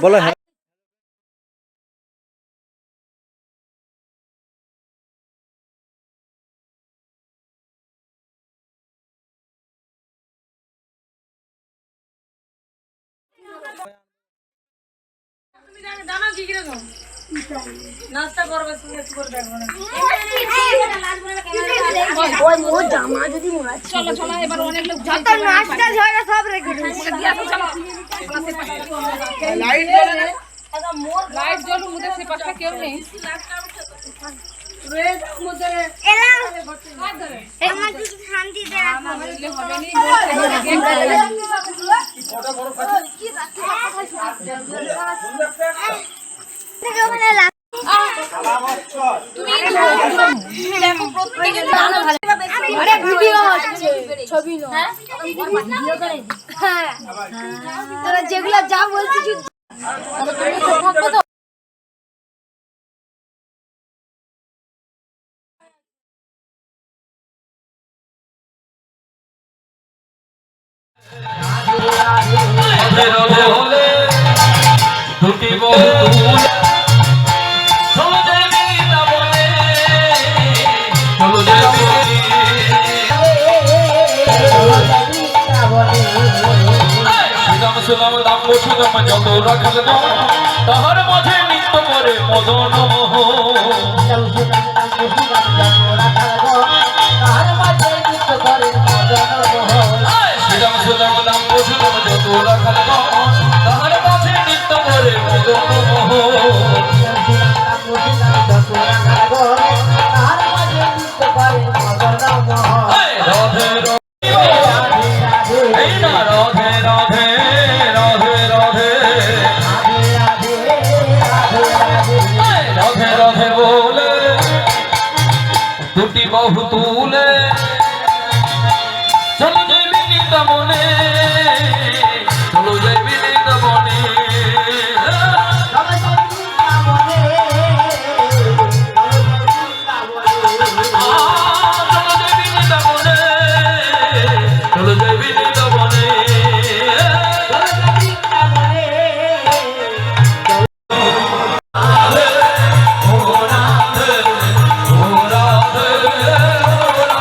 বলো নাস্তা করবে করবে জামা যদি চলো চলো এবার অনেক লোক যত নাস্তা ঝগড়া সব রেখে লাইট জ্বলে লাইট জ্বলে মুদে সে পাশে কেউ নেই শান্তি তোরা যেগুলো যা বলছিস যত রাখাল তাহার মাঝে নৃত্য করে মদন শ্রীরাম সুরাম রাম বসুরাম যত রাখাল তাহার মাঝে নৃত্য করে মদন রাধে রাধে রাধে রাধে রাধে রাধে বলে দুটি বাহু তুলে চলো যাই বিনীত মনে চলো যাই বিনীত মনে চলো যাই বিনীত মনে চলো যাই বিনীত মনে Radhe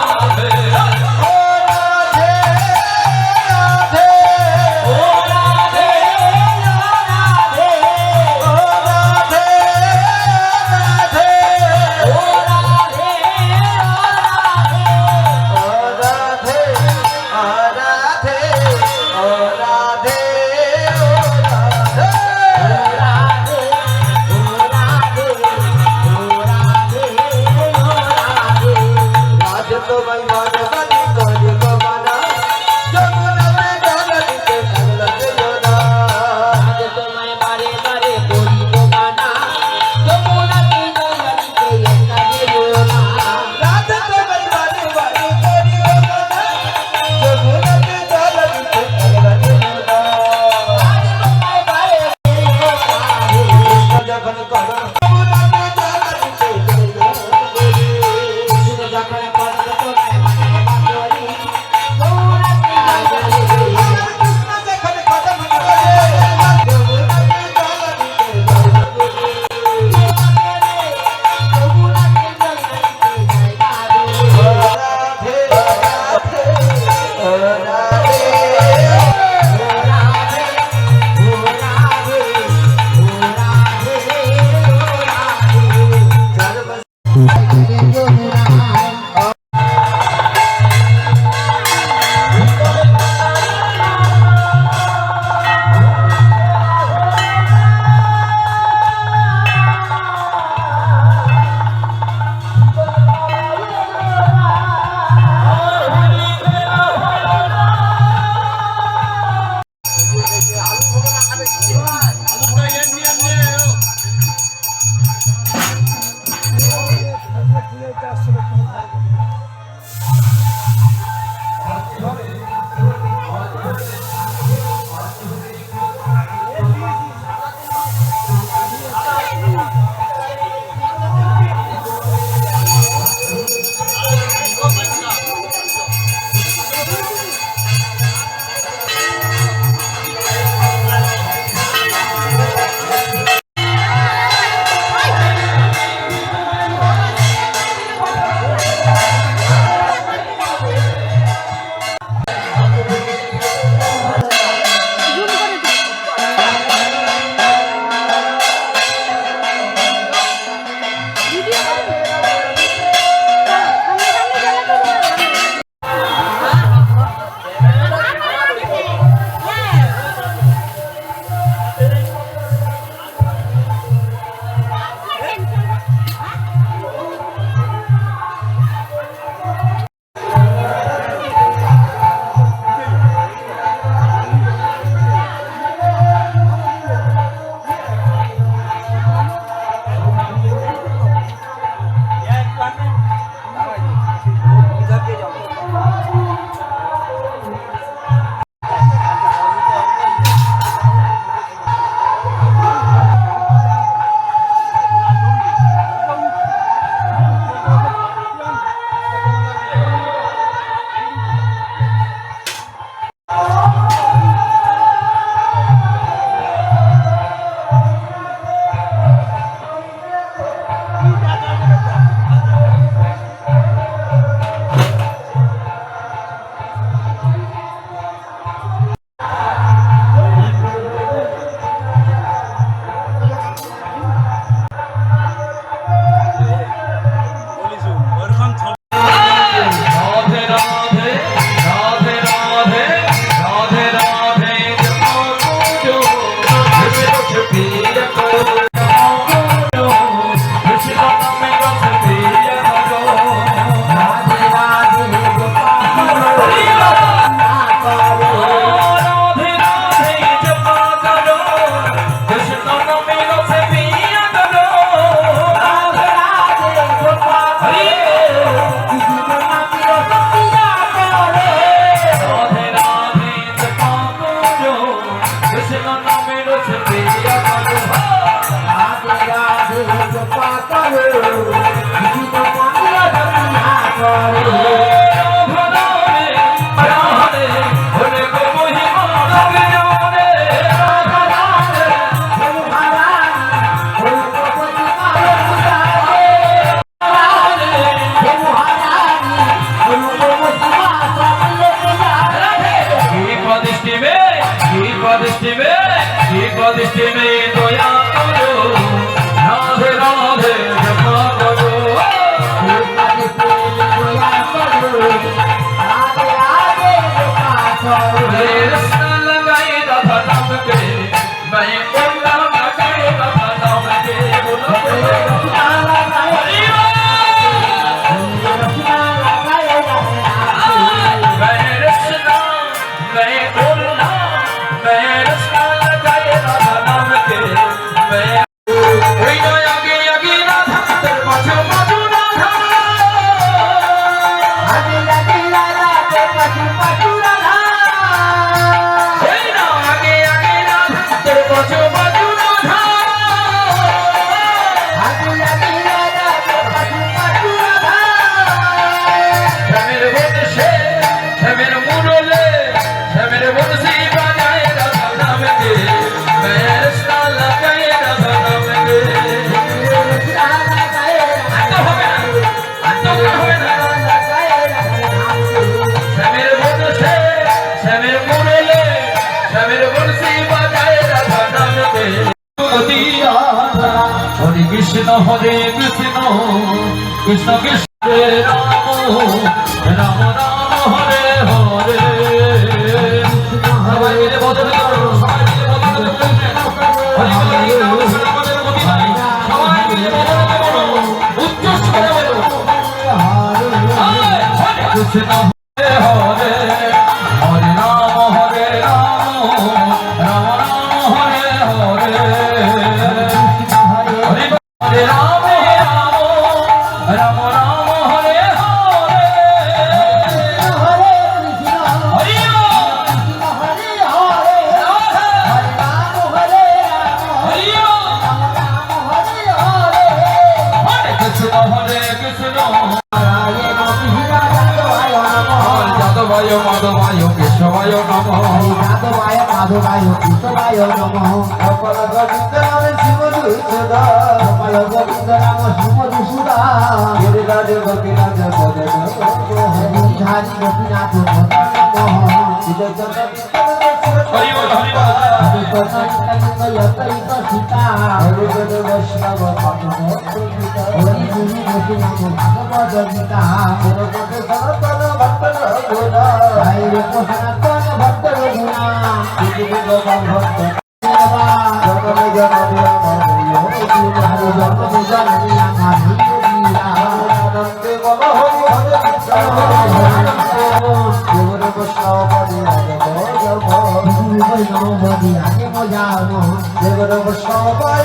Krishna Hare Krishna Krishna Krishna Hare Rama Rama Rama Hare Hare সবাই মিলে বদলে করো সবাই মিলে বদলে করো হরি বল আমাদের গতি নাই সবাই মিলে বদলে করো উচ্চ স্বরে বলো হরে কৃষ্ণ হরে হরে হরে রাম হরে Ram Ram Ram Hare Hare Hare Ram Hare Ram Ram Ram Hare Hare Hare Krishna Hare Krishna Hare Hare Hare Ram Hare Ram Hare Ram Hare Hare Hare Krishna Hare Krishna Hare Krishna Jadavaya Madhavaya Keshavaya Namaha Jadavaya Madhavaya Keshavaya Namaha Apala Govinda Shivadushada Apala Govinda Shivadushada Giriraj Gopinath Bodhana Hari Gopinath Bodhana Namaha Jidajana Hari বল হরি বল সবাই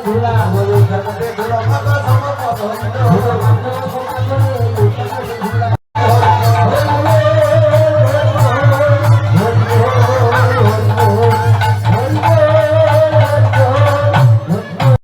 ধুলা